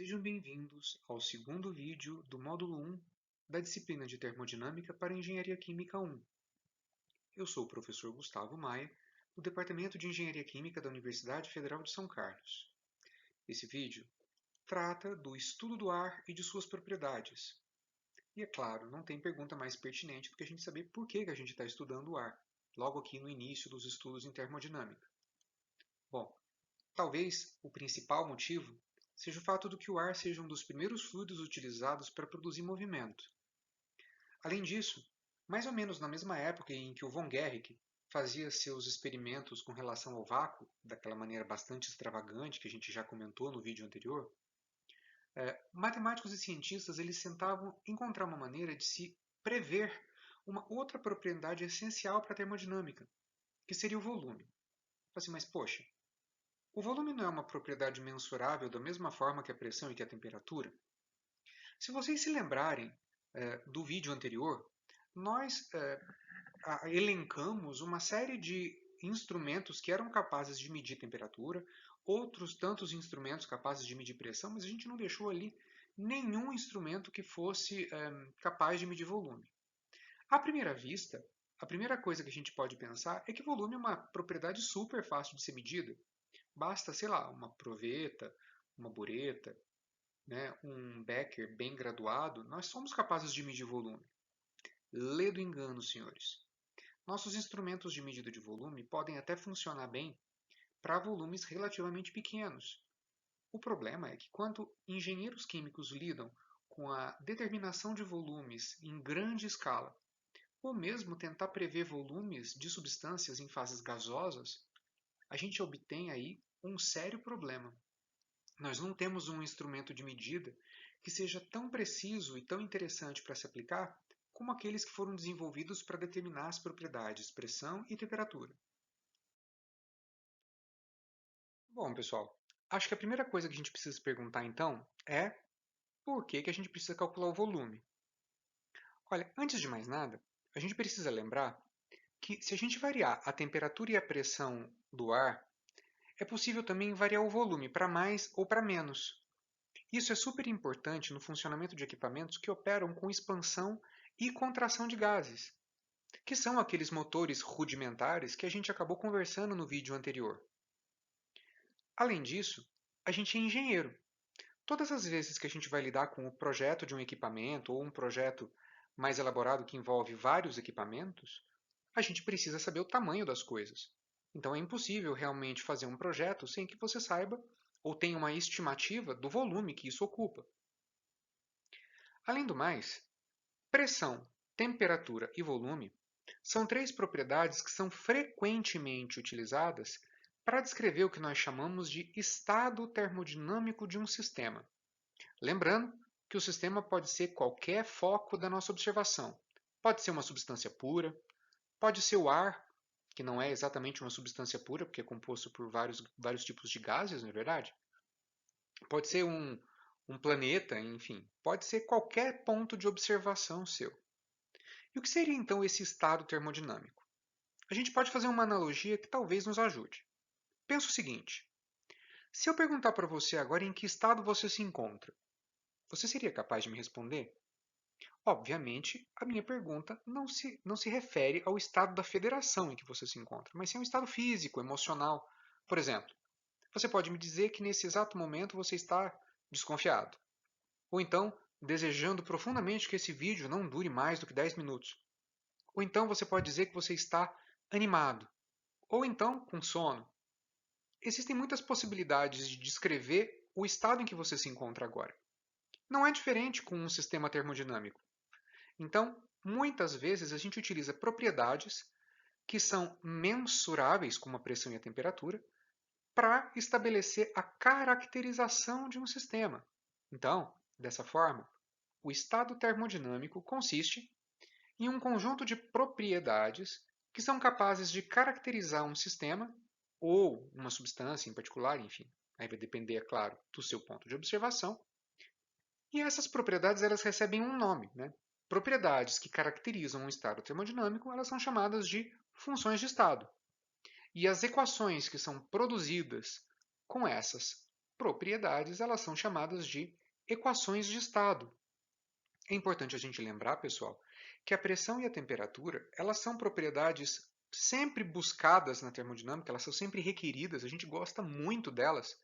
Sejam bem-vindos ao segundo vídeo do módulo 1 da disciplina de Termodinâmica para Engenharia Química 1. Eu sou o professor Gustavo Maia, do Departamento de Engenharia Química da Universidade Federal de São Carlos. Esse vídeo trata do estudo do ar e de suas propriedades. E é claro, não tem pergunta mais pertinente do que a gente saber por que a gente está estudando o ar, logo aqui no início dos estudos em termodinâmica. Bom, talvez o principal motivo seja o fato de que o ar seja um dos primeiros fluidos utilizados para produzir movimento. Além disso, mais ou menos na mesma época em que o von Guericke fazia seus experimentos com relação ao vácuo, daquela maneira bastante extravagante que a gente já comentou no vídeo anterior, matemáticos e cientistas eles tentavam encontrar uma maneira de se prever uma outra propriedade essencial para a termodinâmica, que seria o volume. Assim, mas poxa, o volume não é uma propriedade mensurável da mesma forma que a pressão e que a temperatura? Se vocês se lembrarem do vídeo anterior, nós elencamos uma série de instrumentos que eram capazes de medir temperatura, outros tantos instrumentos capazes de medir pressão, mas a gente não deixou ali nenhum instrumento que fosse capaz de medir volume. À primeira vista, a primeira coisa que a gente pode pensar é que volume é uma propriedade super fácil de ser medida. Basta, sei lá, uma proveta, uma bureta, né, um Becker bem graduado, nós somos capazes de medir volume. Lê do engano, senhores. Nossos instrumentos de medida de volume podem até funcionar bem para volumes relativamente pequenos. O problema é que quando engenheiros químicos lidam com a determinação de volumes em grande escala, ou mesmo tentar prever volumes de substâncias em fases gasosas, a gente obtém aí um sério problema. Nós não temos um instrumento de medida que seja tão preciso e tão interessante para se aplicar como aqueles que foram desenvolvidos para determinar as propriedades pressão e temperatura. Bom, pessoal, acho que a primeira coisa que a gente precisa se perguntar então é por que a gente precisa calcular o volume. Olha, antes de mais nada, a gente precisa lembrar que se a gente variar a temperatura e a pressão do ar, é possível também variar o volume para mais ou para menos. Isso é super importante no funcionamento de equipamentos que operam com expansão e contração de gases, que são aqueles motores rudimentares que a gente acabou conversando no vídeo anterior. Além disso, a gente é engenheiro. Todas as vezes que a gente vai lidar com o projeto de um equipamento ou um projeto mais elaborado que envolve vários equipamentos, a gente precisa saber o tamanho das coisas. Então é impossível realmente fazer um projeto sem que você saiba ou tenha uma estimativa do volume que isso ocupa. Além do mais, pressão, temperatura e volume são três propriedades que são frequentemente utilizadas para descrever o que nós chamamos de estado termodinâmico de um sistema. Lembrando que o sistema pode ser qualquer foco da nossa observação. Pode ser uma substância pura, pode ser o ar, que não é exatamente uma substância pura, porque é composto por vários tipos de gases, não é verdade? Pode ser um planeta, enfim. Pode ser qualquer ponto de observação seu. E o que seria então esse estado termodinâmico? A gente pode fazer uma analogia que talvez nos ajude. Pensa o seguinte: se eu perguntar para você agora em que estado você se encontra, você seria capaz de me responder? Obviamente, a minha pergunta não se refere ao estado da federação em que você se encontra, mas sim ao estado físico, emocional. Por exemplo, você pode me dizer que nesse exato momento você está desconfiado. Ou então, desejando profundamente que esse vídeo não dure mais do que 10 minutos. Ou então você pode dizer que você está animado. Ou então com sono. Existem muitas possibilidades de descrever o estado em que você se encontra agora. Não é diferente com um sistema termodinâmico. Então, muitas vezes a gente utiliza propriedades que são mensuráveis, como a pressão e a temperatura, para estabelecer a caracterização de um sistema. Então, dessa forma, o estado termodinâmico consiste em um conjunto de propriedades que são capazes de caracterizar um sistema ou uma substância em particular, enfim. Aí vai depender, é claro, do seu ponto de observação. E essas propriedades elas recebem um nome, né? Propriedades que caracterizam um estado termodinâmico, elas são chamadas de funções de estado. E as equações que são produzidas com essas propriedades, elas são chamadas de equações de estado. É importante a gente lembrar, pessoal, que a pressão e a temperatura, elas são propriedades sempre buscadas na termodinâmica, elas são sempre requeridas, a gente gosta muito delas,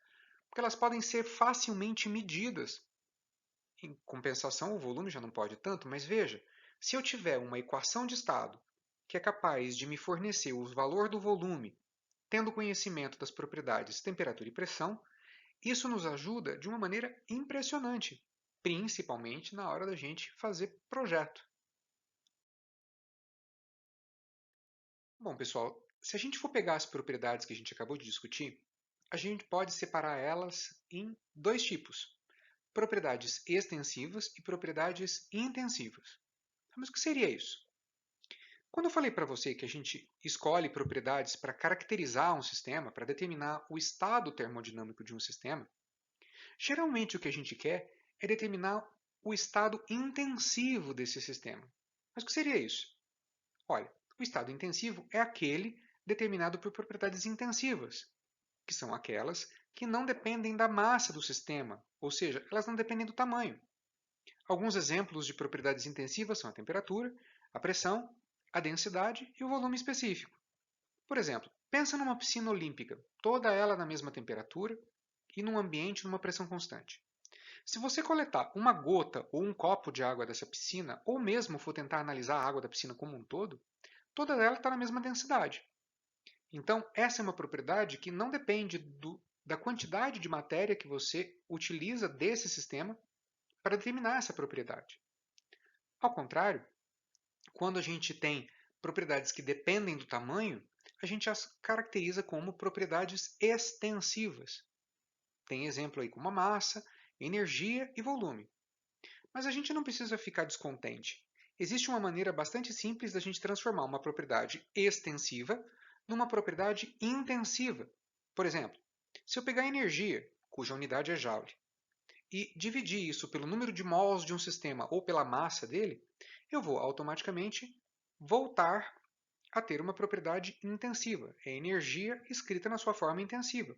porque elas podem ser facilmente medidas. Em compensação, o volume já não pode tanto, mas veja, se eu tiver uma equação de estado que é capaz de me fornecer o valor do volume, tendo conhecimento das propriedades temperatura e pressão, isso nos ajuda de uma maneira impressionante, principalmente na hora da gente fazer projeto. Bom, pessoal, se a gente for pegar as propriedades que a gente acabou de discutir, a gente pode separar elas em dois tipos: propriedades extensivas e propriedades intensivas. Mas o que seria isso? Quando eu falei para você que a gente escolhe propriedades para caracterizar um sistema, para determinar o estado termodinâmico de um sistema, geralmente o que a gente quer é determinar o estado intensivo desse sistema. Mas o que seria isso? Olha, o estado intensivo é aquele determinado por propriedades intensivas, que são aquelas que não dependem da massa do sistema, ou seja, elas não dependem do tamanho. Alguns exemplos de propriedades intensivas são a temperatura, a pressão, a densidade e o volume específico. Por exemplo, pensa numa piscina olímpica, toda ela na mesma temperatura e num ambiente numa pressão constante. Se você coletar uma gota ou um copo de água dessa piscina, ou mesmo for tentar analisar a água da piscina como um todo, toda ela está na mesma densidade. Então, essa é uma propriedade que não depende da quantidade de matéria que você utiliza desse sistema para determinar essa propriedade. Ao contrário, quando a gente tem propriedades que dependem do tamanho, a gente as caracteriza como propriedades extensivas. Tem exemplo aí como a massa, energia e volume. Mas a gente não precisa ficar descontente. Existe uma maneira bastante simples da gente transformar uma propriedade extensiva numa propriedade intensiva. Por exemplo, se eu pegar a energia, cuja unidade é joule, e dividir isso pelo número de mols de um sistema ou pela massa dele, eu vou automaticamente voltar a ter uma propriedade intensiva. É energia escrita na sua forma intensiva.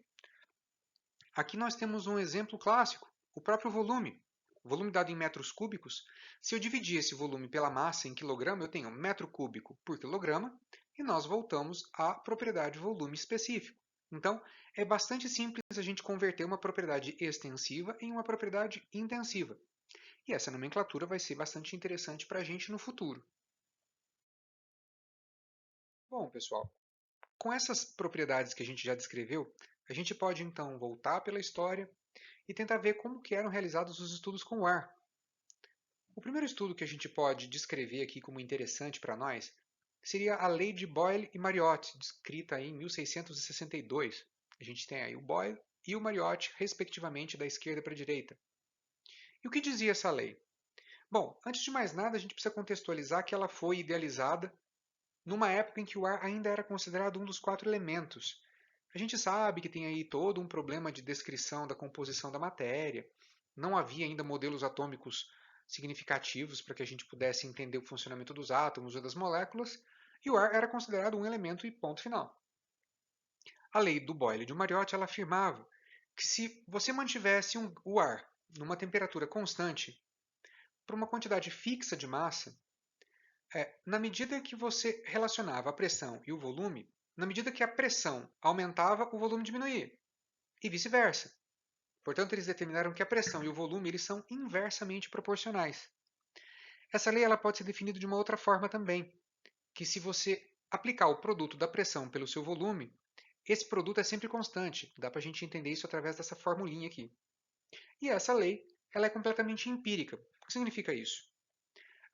Aqui nós temos um exemplo clássico, o próprio volume. O volume dado em metros cúbicos, se eu dividir esse volume pela massa em quilograma, eu tenho metro cúbico por quilograma, e nós voltamos à propriedade volume específico. Então, é bastante simples a gente converter uma propriedade extensiva em uma propriedade intensiva. E essa nomenclatura vai ser bastante interessante para a gente no futuro. Bom, pessoal, com essas propriedades que a gente já descreveu, a gente pode então voltar pela história e tentar ver como que eram realizados os estudos com o ar. O primeiro estudo que a gente pode descrever aqui como interessante para nós seria a lei de Boyle e Mariotte, descrita em 1662. A gente tem aí o Boyle e o Mariotte, respectivamente, da esquerda para a direita. E o que dizia essa lei? Bom, antes de mais nada, a gente precisa contextualizar que ela foi idealizada numa época em que o ar ainda era considerado um dos 4 elementos. A gente sabe que tem aí todo um problema de descrição da composição da matéria. Não havia ainda modelos atômicos significativos para que a gente pudesse entender o funcionamento dos átomos ou das moléculas, e o ar era considerado um elemento e ponto final. A lei do Boyle de Mariotte ela afirmava que se você mantivesse o ar numa temperatura constante por uma quantidade fixa de massa, na medida que você relacionava a pressão e o volume, na medida que a pressão aumentava, o volume diminuía, e vice-versa. Portanto, eles determinaram que a pressão e o volume eles são inversamente proporcionais. Essa lei ela pode ser definida de uma outra forma também, que se você aplicar o produto da pressão pelo seu volume, esse produto é sempre constante. Dá para a gente entender isso através dessa formulinha aqui. E essa lei ela é completamente empírica. O que significa isso?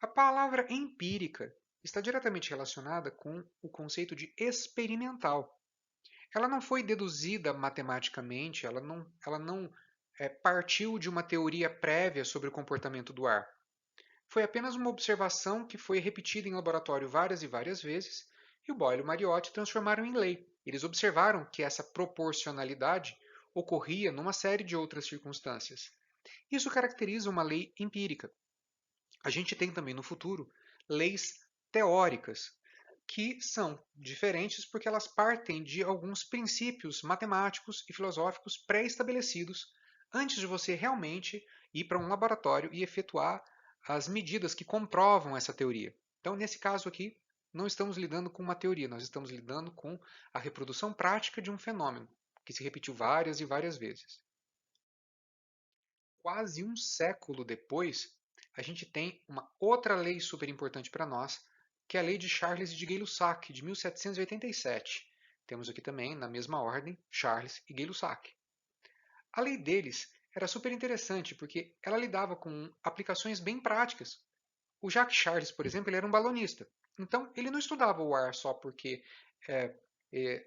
A palavra empírica está diretamente relacionada com o conceito de experimental. Ela não foi deduzida matematicamente, ela não partiu de uma teoria prévia sobre o comportamento do ar. Foi apenas uma observação que foi repetida em laboratório várias e várias vezes, e o Boyle e o Mariotte transformaram em lei. Eles observaram que essa proporcionalidade ocorria numa série de outras circunstâncias. Isso caracteriza uma lei empírica. A gente tem também no futuro leis teóricas, que são diferentes porque elas partem de alguns princípios matemáticos e filosóficos pré-estabelecidos antes de você realmente ir para um laboratório e efetuar as medidas que comprovam essa teoria. Então, nesse caso aqui, não estamos lidando com uma teoria, nós estamos lidando com a reprodução prática de um fenômeno que se repetiu várias e várias vezes. Quase um século depois, a gente tem uma outra lei super importante para nós, que é a Lei de Charles e de Gay-Lussac, de 1787. Temos aqui também, na mesma ordem, Charles e Gay-Lussac. A lei deles era super interessante, porque ela lidava com aplicações bem práticas. O Jacques Charles, por exemplo, ele era um balonista. Então, ele não estudava o ar só porque é,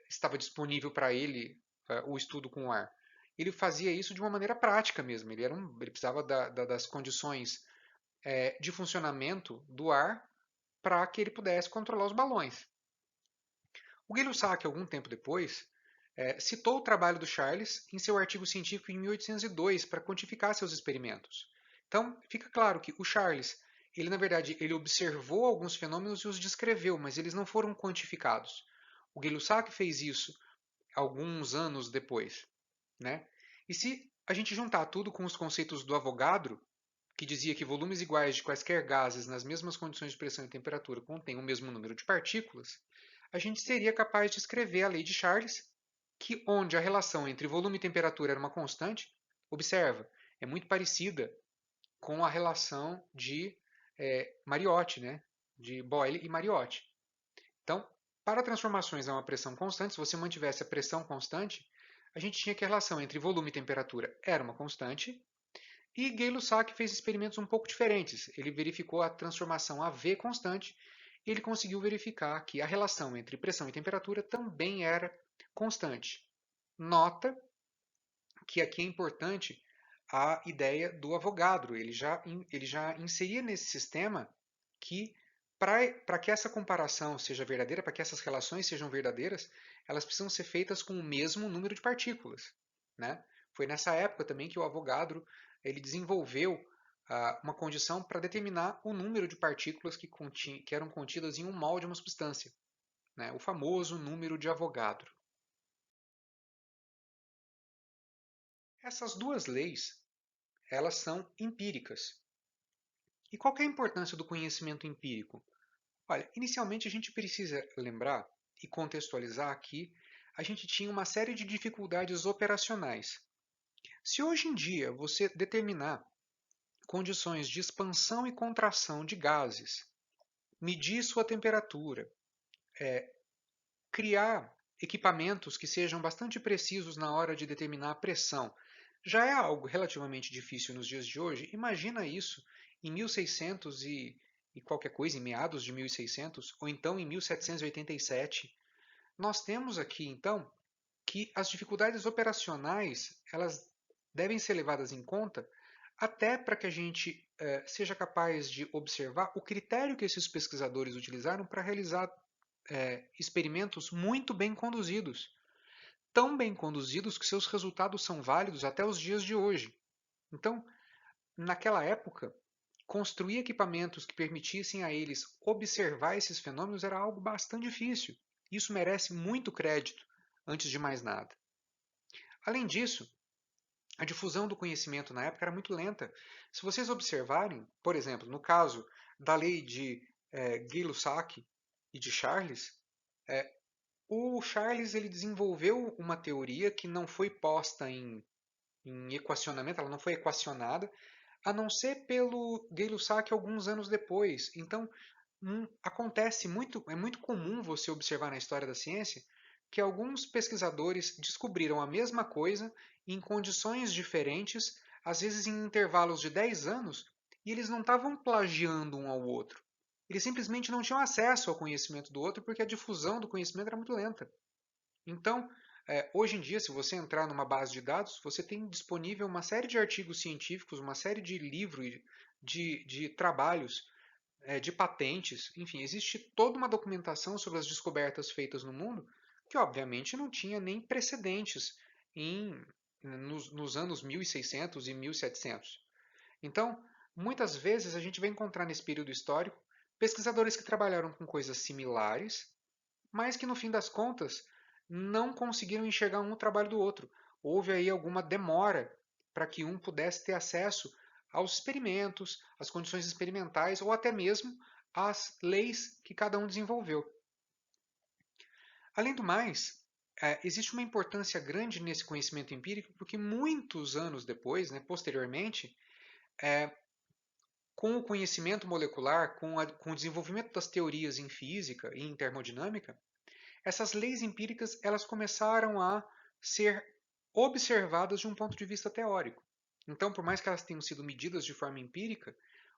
estava disponível para ele o estudo com o ar. Ele fazia isso de uma maneira prática mesmo. Ele precisava das condições de funcionamento do ar para que ele pudesse controlar os balões. O Gay-Lussac, algum tempo depois, citou o trabalho do Charles em seu artigo científico em 1802 para quantificar seus experimentos. Então, fica claro que o Charles, ele na verdade, ele observou alguns fenômenos e os descreveu, mas eles não foram quantificados. O Gay-Lussac fez isso alguns anos depois, né? E se a gente juntar tudo com os conceitos do Avogadro, que dizia que volumes iguais de quaisquer gases nas mesmas condições de pressão e temperatura contêm o mesmo número de partículas, a gente seria capaz de escrever a lei de Charles, que onde a relação entre volume e temperatura era uma constante, observa, é muito parecida com a relação de Mariotti, né? De Boyle e Mariotti. Então, para transformações a uma pressão constante, se você mantivesse a pressão constante, a gente tinha que a relação entre volume e temperatura era uma constante, e Gay-Lussac fez experimentos um pouco diferentes. Ele verificou a transformação a V constante e ele conseguiu verificar que a relação entre pressão e temperatura também era constante. Nota que aqui é importante a ideia do Avogadro. Ele já inseria nesse sistema que para que essa comparação seja verdadeira, para que essas relações sejam verdadeiras, elas precisam ser feitas com o mesmo número de partículas, né? Foi nessa época também que o Avogadro ele desenvolveu uma condição para determinar o número de partículas que eram contidas em um mol de uma substância, né? O famoso número de Avogadro. Essas duas leis, elas são empíricas. E qual que é a importância do conhecimento empírico? Olha, inicialmente a gente precisa lembrar e contextualizar que a gente tinha uma série de dificuldades operacionais. Se hoje em dia você determinar condições de expansão e contração de gases, medir sua temperatura, criar equipamentos que sejam bastante precisos na hora de determinar a pressão, já é algo relativamente difícil nos dias de hoje. Imagina isso em 1600 e qualquer coisa, em meados de 1600, ou então em 1787. Nós temos aqui, então, que as dificuldades operacionais elas devem ser levadas em conta até para que a gente seja capaz de observar o critério que esses pesquisadores utilizaram para realizar experimentos muito bem conduzidos. Tão bem conduzidos que seus resultados são válidos até os dias de hoje. Então, naquela época, construir equipamentos que permitissem a eles observar esses fenômenos era algo bastante difícil. Isso merece muito crédito, antes de mais nada. Além disso, a difusão do conhecimento na época era muito lenta. Se vocês observarem, por exemplo, no caso da lei de Gay-Lussac e de Charles, o Charles ele desenvolveu uma teoria que não foi posta em equacionamento, ela não foi equacionada, a não ser pelo Gay-Lussac alguns anos depois. Então, acontece muito, é muito comum você observar na história da ciência que alguns pesquisadores descobriram a mesma coisa em condições diferentes, às vezes em intervalos de 10 anos, e eles não estavam plagiando um ao outro. Eles simplesmente não tinham acesso ao conhecimento do outro porque a difusão do conhecimento era muito lenta. Então, hoje em dia, se você entrar numa base de dados, você tem disponível uma série de artigos científicos, uma série de livros, de trabalhos, de patentes, enfim, existe toda uma documentação sobre as descobertas feitas no mundo que, obviamente, não tinha nem precedentes nos anos 1600 e 1700. Então, muitas vezes a gente vai encontrar nesse período histórico pesquisadores que trabalharam com coisas similares, mas que no fim das contas não conseguiram enxergar um o trabalho do outro. Houve aí alguma demora para que um pudesse ter acesso aos experimentos, às condições experimentais ou até mesmo às leis que cada um desenvolveu. Além do mais, existe uma importância grande nesse conhecimento empírico porque muitos anos depois, né, posteriormente, com o conhecimento molecular, com o desenvolvimento das teorias em física e em termodinâmica, essas leis empíricas elas começaram a ser observadas de um ponto de vista teórico. Então, por mais que elas tenham sido medidas de forma empírica,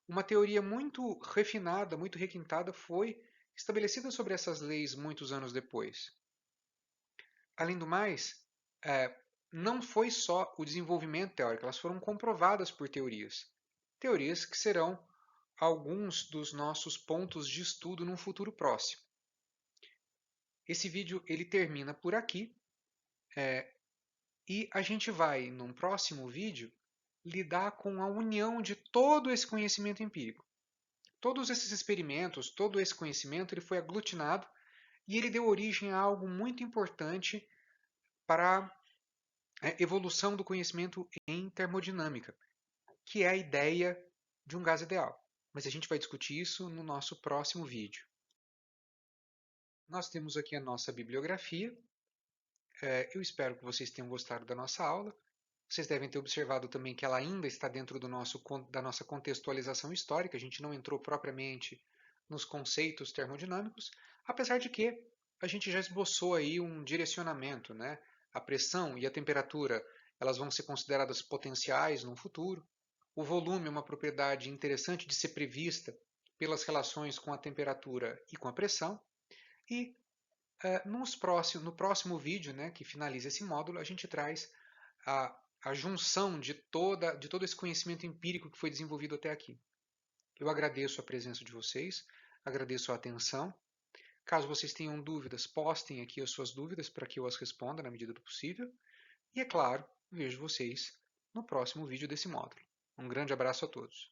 uma teoria muito refinada, muito requintada foi estabelecida sobre essas leis muitos anos depois. Além do mais, não foi só o desenvolvimento teórico, elas foram comprovadas por teorias. Teorias que serão alguns dos nossos pontos de estudo num futuro próximo. Esse vídeo ele termina por aqui e a gente vai, num próximo vídeo, lidar com a união de todo esse conhecimento empírico. Todos esses experimentos, todo esse conhecimento, ele foi aglutinado e ele deu origem a algo muito importante para a evolução do conhecimento em termodinâmica, que é a ideia de um gás ideal. Mas a gente vai discutir isso no nosso próximo vídeo. Nós temos aqui a nossa bibliografia. Eu espero que vocês tenham gostado da nossa aula. Vocês devem ter observado também que ela ainda está dentro da nossa contextualização histórica. A gente não entrou propriamente nos conceitos termodinâmicos, apesar de que a gente já esboçou aí um direcionamento, né? A pressão e a temperatura, elas vão ser consideradas potenciais no futuro. O volume é uma propriedade interessante de ser prevista pelas relações com a temperatura e com a pressão. E no próximo vídeo, né, que finaliza esse módulo, a gente traz a junção de todo esse conhecimento empírico que foi desenvolvido até aqui. Eu agradeço a presença de vocês, agradeço a atenção. Caso vocês tenham dúvidas, postem aqui as suas dúvidas para que eu as responda na medida do possível. E, é claro, vejo vocês no próximo vídeo desse módulo. Um grande abraço a todos.